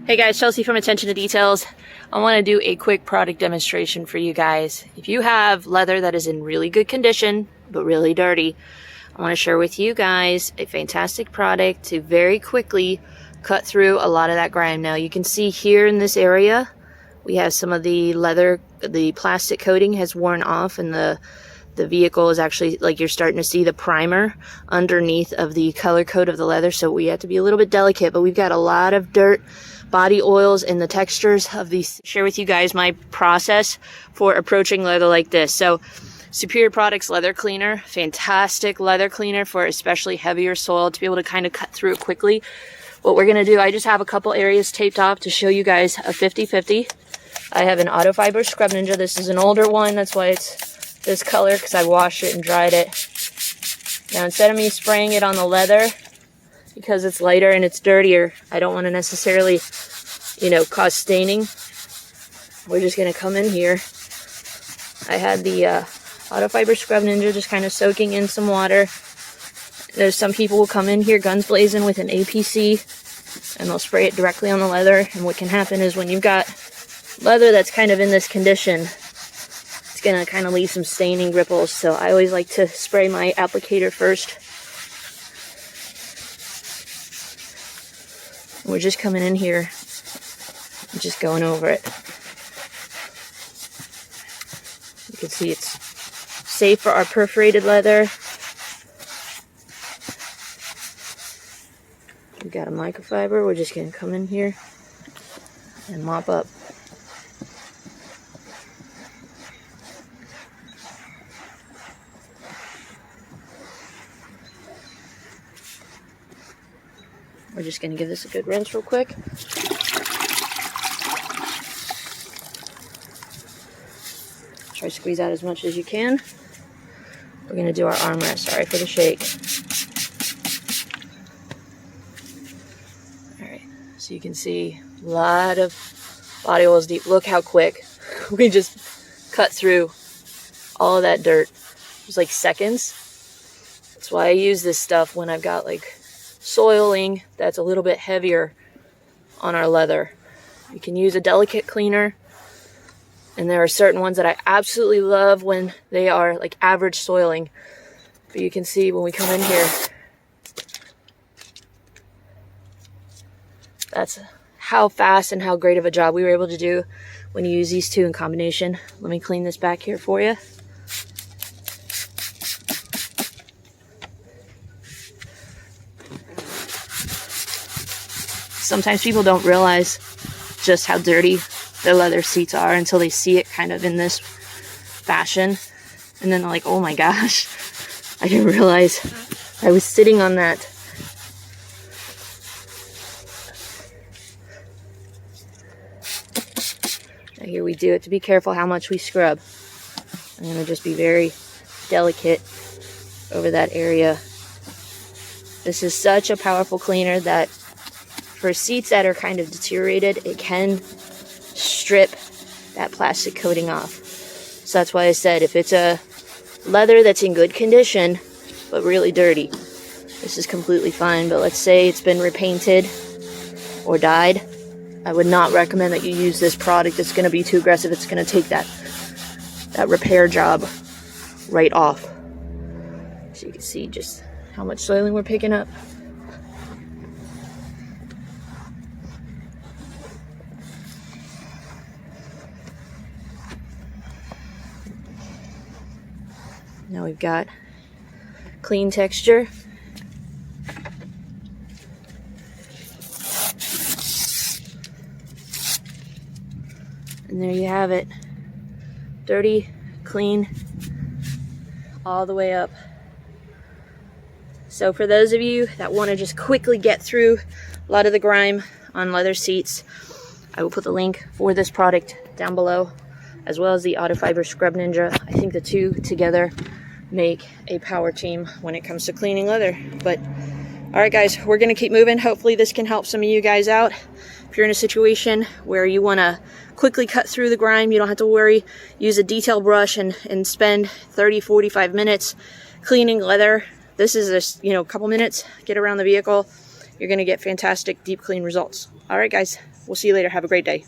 Hey guys, Chelsea from Attention to Details. I want to do a quick product demonstration for you guys. If you have leather that is in really good condition, but really dirty, I want to share with you guys a fantastic product to very quickly cut through a lot of that grime. Now you can see here in this area, we have some of the leather, the plastic coating has worn off, and the vehicle is actually, like, you're starting to see the primer underneath of the color coat of the leather. So we have to be a little bit delicate, but we've got a lot of dirt, body oils, and the textures of these. Share with you guys my process for approaching leather like this. So Superior Products leather cleaner, fantastic leather cleaner for especially heavier soil to be able to kind of cut through it quickly. What we're going to do, I just have a couple areas taped off to show you guys a 50-50. I have an Auto Fiber Scrub Ninja. This is an older one, that's why it's this color, because I washed it and dried it. Now instead of me spraying it on the leather, because it's lighter and it's dirtier, I don't want to necessarily, cause staining. We're just going to come in here. I had the Auto Fiber Scrub Ninja just kind of soaking in some water. There's some people who come in here guns blazing with an APC and they'll spray it directly on the leather. And what can happen is when you've got leather that's kind of in this condition, it's going to kind of leave some staining ripples. So I always like to spray my applicator first. We're just coming in here and just going over it. You can see it's safe for our perforated leather. We've got a microfiber. We're just going to come in here and mop up. We're just going to give this a good rinse real quick. Try to squeeze out as much as you can. We're going to do our armrest. Sorry for the shake. Alright, so you can see a lot of body oils deep. Look how quick we just cut through all of that dirt. It was like seconds. That's why I use this stuff when I've got like soiling that's a little bit heavier on our leather. You can use a delicate cleaner, and there are certain ones that I absolutely love when they are like average soiling. But you can see when we come in here, that's how fast and how great of a job we were able to do when you use these two in combination. Let me clean this back here for you. Sometimes people don't realize just how dirty their leather seats are until they see it kind of in this fashion. And then they're like, oh my gosh, I didn't realize I was sitting on that. Now here we do it to be careful how much we scrub. I'm going to just be very delicate over that area. This is such a powerful cleaner that for seats that are kind of deteriorated, it can strip that plastic coating off. So that's why I said if it's a leather that's in good condition but really dirty, this is completely fine. But let's say it's been repainted or dyed, I would not recommend that you use this product. It's going to be too aggressive. It's going to take that repair job right off. So you can see just how much soiling we're picking up. Now we've got clean texture. And there you have it. Dirty, clean, all the way up. So for those of you that want to just quickly get through a lot of the grime on leather seats, I will put the link for this product down below, as well as the Auto Fiber Scrub Ninja. I think the two together make a power team when it comes to cleaning leather. But all right guys, we're gonna keep moving. Hopefully this can help some of you guys out. If you're in a situation where you want to quickly cut through the grime, you don't have to worry. Use a detail brush and spend 30-45 minutes cleaning leather. This is a couple minutes, get around the vehicle. You're gonna get fantastic deep clean results. All right guys. We'll see you later. Have a great day.